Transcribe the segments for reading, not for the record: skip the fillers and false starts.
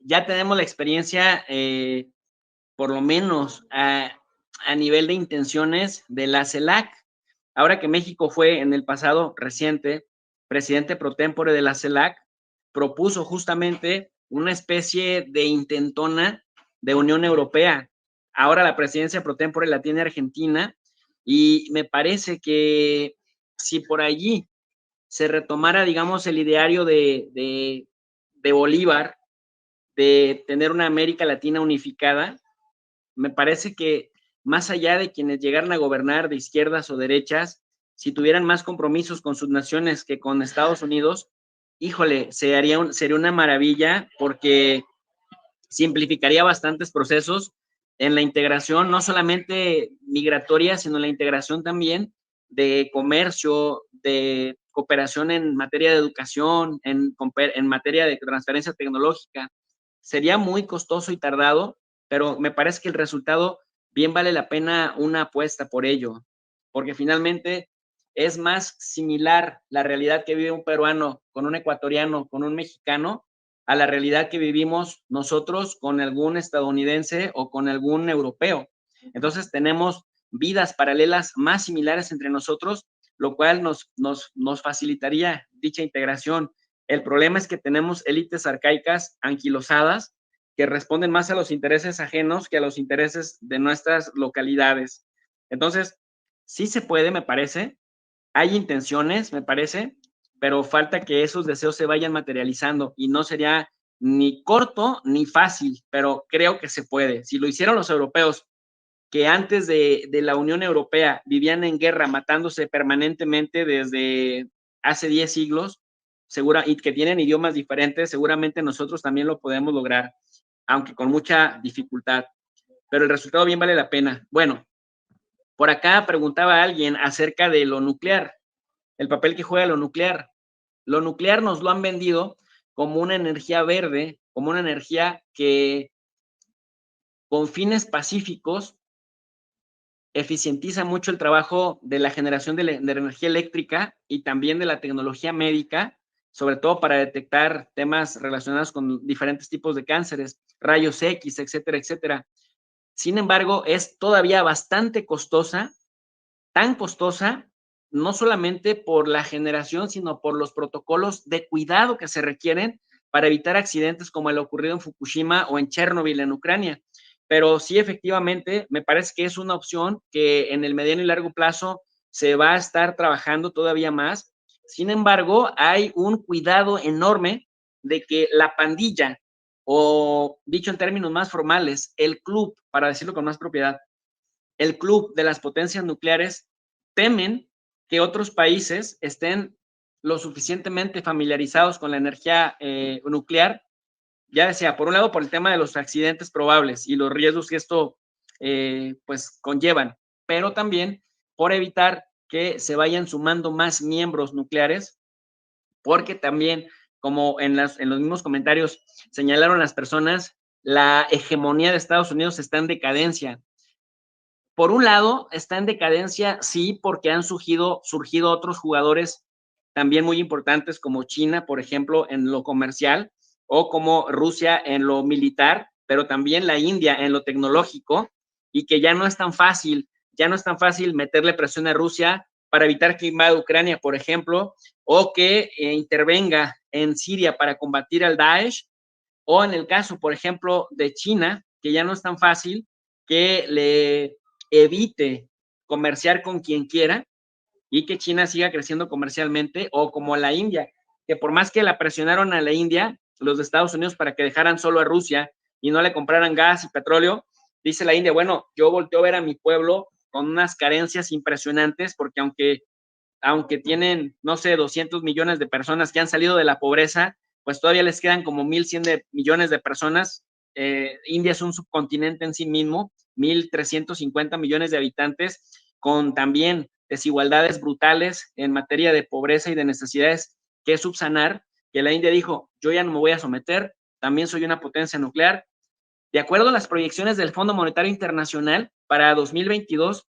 ya tenemos la experiencia, por lo menos a nivel de intenciones de la CELAC. Ahora que México fue en el pasado reciente presidente pro tempore de la CELAC, propuso justamente una especie de intentona de Unión Europea. Ahora la presidencia pro tempore la tiene Argentina y me parece que si por allí se retomara, digamos, el ideario de Bolívar, de tener una América Latina unificada, me parece que más allá de quienes llegaran a gobernar de izquierdas o derechas, si tuvieran más compromisos con sus naciones que con Estados Unidos, híjole, sería una maravilla porque simplificaría bastantes procesos en la integración, no solamente migratoria, sino la integración también de comercio, de cooperación en materia de educación, en materia de transferencia tecnológica. Sería muy costoso y tardado, pero me parece que el resultado bien vale la pena una apuesta por ello, porque finalmente es más similar la realidad que vive un peruano con un ecuatoriano, con un mexicano, a la realidad que vivimos nosotros con algún estadounidense o con algún europeo. Entonces tenemos vidas paralelas más similares entre nosotros, lo cual nos facilitaría dicha integración. El problema es que tenemos élites arcaicas anquilosadas que responden más a los intereses ajenos que a los intereses de nuestras localidades. Entonces, sí se puede, me parece, hay intenciones, me parece, pero falta que esos deseos se vayan materializando y no sería ni corto ni fácil, pero creo que se puede. Si lo hicieron los europeos, que antes de la Unión Europea vivían en guerra, matándose permanentemente desde hace 10 siglos, y que tienen idiomas diferentes, seguramente nosotros también lo podemos lograr, aunque con mucha dificultad. Pero el resultado bien vale la pena. Bueno, por acá preguntaba alguien acerca de lo nuclear, el papel que juega lo nuclear. Lo nuclear nos lo han vendido como una energía verde, como una energía que con fines pacíficos eficientiza mucho el trabajo de la generación de energía eléctrica y también de la tecnología médica, sobre todo para detectar temas relacionados con diferentes tipos de cánceres, rayos X, etcétera, etcétera. Sin embargo, es todavía bastante costosa, tan costosa, no solamente por la generación, sino por los protocolos de cuidado que se requieren para evitar accidentes como el ocurrido en Fukushima o en Chernobyl, en Ucrania. Pero sí, efectivamente, me parece que es una opción que en el mediano y largo plazo se va a estar trabajando todavía más. Sin embargo, hay un cuidado enorme de que la pandilla, o dicho en términos más formales, el club, para decirlo con más propiedad, el club de las potencias nucleares temen que otros países estén lo suficientemente familiarizados con la energía nuclear, ya sea por un lado por el tema de los accidentes probables y los riesgos que esto pues conllevan, pero también por evitar que se vayan sumando más miembros nucleares, porque también, como en los mismos comentarios señalaron las personas, la hegemonía de Estados Unidos está en decadencia. Por un lado, está en decadencia, sí, porque han surgido otros jugadores también muy importantes como China, por ejemplo, en lo comercial, o como Rusia en lo militar, pero también la India en lo tecnológico, y que ya no es tan fácil, meterle presión a Rusia para evitar que invada Ucrania, por ejemplo, o que intervenga en Siria para combatir al Daesh, o en el caso, por ejemplo, de China, que ya no es tan fácil que le evite comerciar con quien quiera y que China siga creciendo comercialmente, o como la India, que por más que la presionaron a la India, los de Estados Unidos, para que dejaran solo a Rusia y no le compraran gas y petróleo, dice la India, bueno, yo volteo a ver a mi pueblo con unas carencias impresionantes, porque aunque tienen, no sé, 200 millones de personas que han salido de la pobreza, pues todavía les quedan como 1.100 millones de personas. India es un subcontinente en sí mismo, 1.350 millones de habitantes, con también desigualdades brutales en materia de pobreza y de necesidades que subsanar, que la India dijo, yo ya no me voy a someter, también soy una potencia nuclear. De acuerdo a las proyecciones del Fondo Monetario Internacional, para 2022,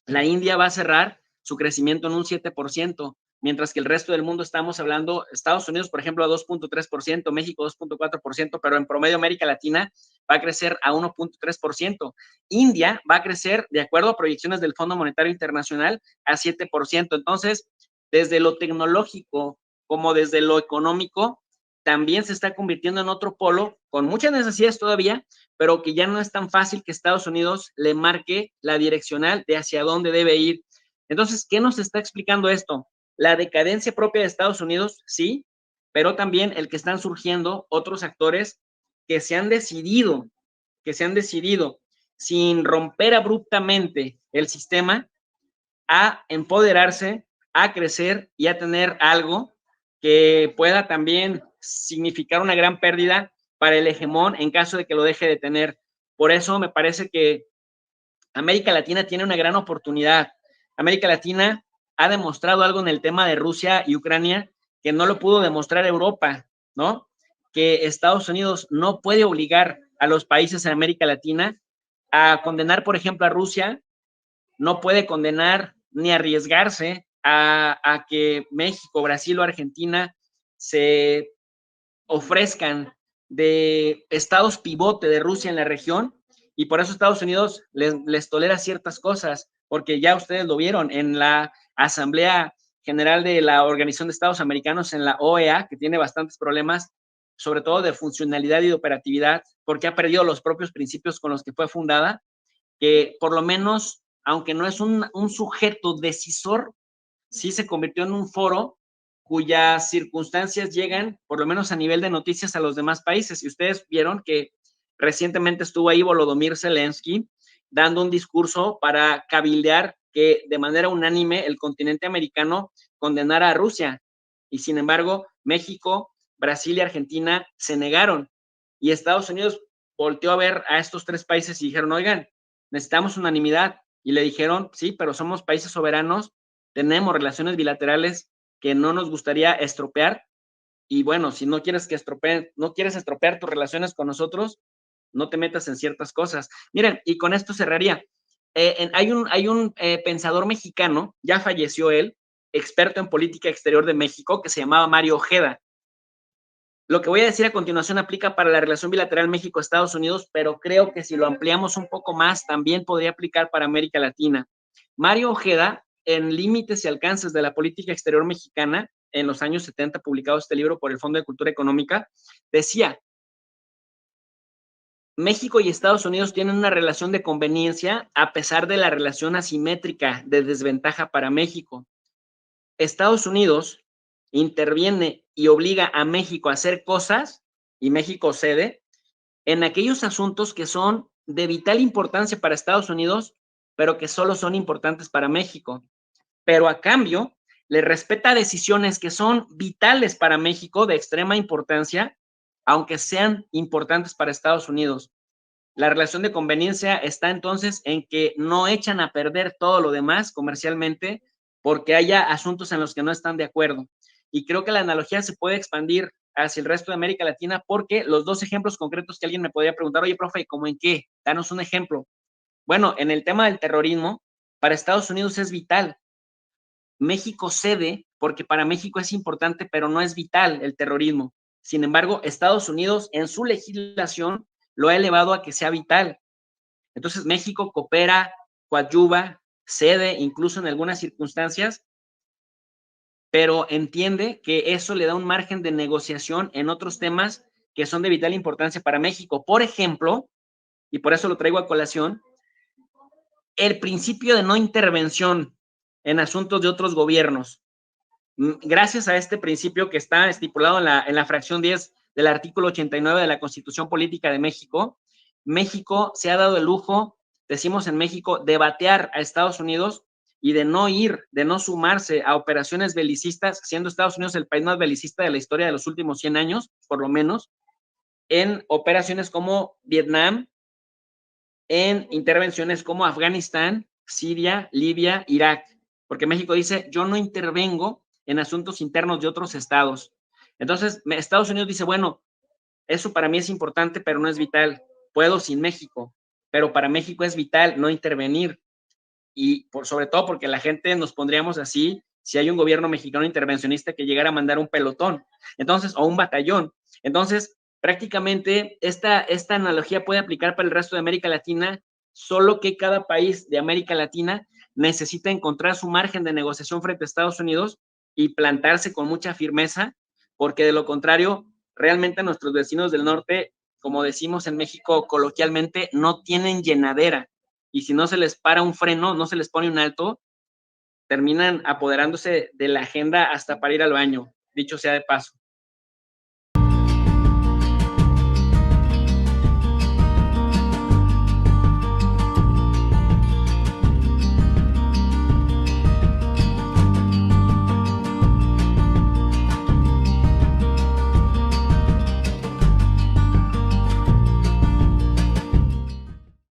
la India va a cerrar su crecimiento en un 7%, mientras que el resto del mundo estamos hablando, Estados Unidos, por ejemplo, a 2.3%, México 2.4%, pero en promedio América Latina va a crecer a 1.3%. India va a crecer, de acuerdo a proyecciones del Fondo Monetario Internacional, a 7%. Entonces, desde lo tecnológico como desde lo económico, también se está convirtiendo en otro polo con muchas necesidades todavía, pero que ya no es tan fácil que Estados Unidos le marque la direccional de hacia dónde debe ir. Entonces, ¿qué nos está explicando esto? La decadencia propia de Estados Unidos, sí, pero también el que están surgiendo otros actores que se han decidido, sin romper abruptamente el sistema, a empoderarse, a crecer y a tener algo que pueda también significar una gran pérdida para el hegemón en caso de que lo deje de tener. Por eso me parece que América Latina tiene una gran oportunidad. América Latina ha demostrado algo en el tema de Rusia y Ucrania que no lo pudo demostrar Europa, ¿no? Que Estados Unidos no puede obligar a los países en América Latina a condenar, por ejemplo, a Rusia, no puede condenar ni arriesgarse a que México, Brasil o Argentina se ofrezcan de estados pivote de Rusia en la región, y por eso Estados Unidos les tolera ciertas cosas, porque ya ustedes lo vieron en la Asamblea General de la Organización de Estados Americanos, en la OEA, que tiene bastantes problemas, sobre todo de funcionalidad y de operatividad, porque ha perdido los propios principios con los que fue fundada, que por lo menos, aunque no es un sujeto decisor, sí se convirtió en un foro cuyas circunstancias llegan, por lo menos a nivel de noticias, a los demás países. Y ustedes vieron que recientemente estuvo ahí Volodymyr Zelensky dando un discurso para cabildear que de manera unánime el continente americano condenara a Rusia. Y sin embargo, México, Brasil y Argentina se negaron. Y Estados Unidos volteó a ver a estos tres países y dijeron, oigan, necesitamos unanimidad. Y le dijeron, sí, pero somos países soberanos, tenemos relaciones bilaterales que no nos gustaría estropear. Y bueno, si no quieres no quieres estropear tus relaciones con nosotros, no te metas en ciertas cosas. Miren, y con esto cerraría. Hay un pensador mexicano, ya falleció él, experto en política exterior de México, que se llamaba Mario Ojeda. Lo que voy a decir a continuación aplica para la relación bilateral México-Estados Unidos, pero creo que si lo ampliamos un poco más, también podría aplicar para América Latina. Mario Ojeda, en Límites y Alcances de la Política Exterior Mexicana, en los años 70, publicado este libro por el Fondo de Cultura Económica, decía, México y Estados Unidos tienen una relación de conveniencia a pesar de la relación asimétrica de desventaja para México. Estados Unidos interviene y obliga a México a hacer cosas, y México cede, en aquellos asuntos que son de vital importancia para Estados Unidos, pero que solo son importantes para México. Pero a cambio, le respeta decisiones que son vitales para México, de extrema importancia, aunque sean importantes para Estados Unidos. La relación de conveniencia está entonces en que no echan a perder todo lo demás comercialmente porque haya asuntos en los que no están de acuerdo. Y creo que la analogía se puede expandir hacia el resto de América Latina porque los dos ejemplos concretos que alguien me podría preguntar, oye, profe, ¿cómo en qué? Danos un ejemplo. Bueno, en el tema del terrorismo, para Estados Unidos es vital. México cede porque para México es importante, pero no es vital el terrorismo. Sin embargo, Estados Unidos en su legislación lo ha elevado a que sea vital. Entonces, México coopera, coadyuva, cede, incluso en algunas circunstancias, pero entiende que eso le da un margen de negociación en otros temas que son de vital importancia para México. Por ejemplo, y por eso lo traigo a colación, el principio de no intervención en asuntos de otros gobiernos. Gracias a este principio que está estipulado en la fracción 10 del artículo 89 de la Constitución Política de México, México se ha dado el lujo, decimos en México, de batear a Estados Unidos y de no ir, de no sumarse a operaciones belicistas, siendo Estados Unidos el país más belicista de la historia de los últimos 100 años, por lo menos, en operaciones como Vietnam, en intervenciones como Afganistán, Siria, Libia, Irak, porque México dice, yo no intervengo en asuntos internos de otros estados. Entonces, Estados Unidos dice, bueno, eso para mí es importante, pero no es vital. Puedo sin México, pero para México es vital no intervenir. Y sobre todo porque la gente nos pondríamos así si hay un gobierno mexicano intervencionista que llegara a mandar un pelotón, entonces, o un batallón. Entonces, prácticamente esta analogía puede aplicar para el resto de América Latina, solo que cada país de América Latina necesita encontrar su margen de negociación frente a Estados Unidos y plantarse con mucha firmeza, porque de lo contrario, realmente nuestros vecinos del norte, como decimos en México coloquialmente, no tienen llenadera. Y si no se les para un freno, no se les pone un alto, terminan apoderándose de la agenda hasta para ir al baño, dicho sea de paso.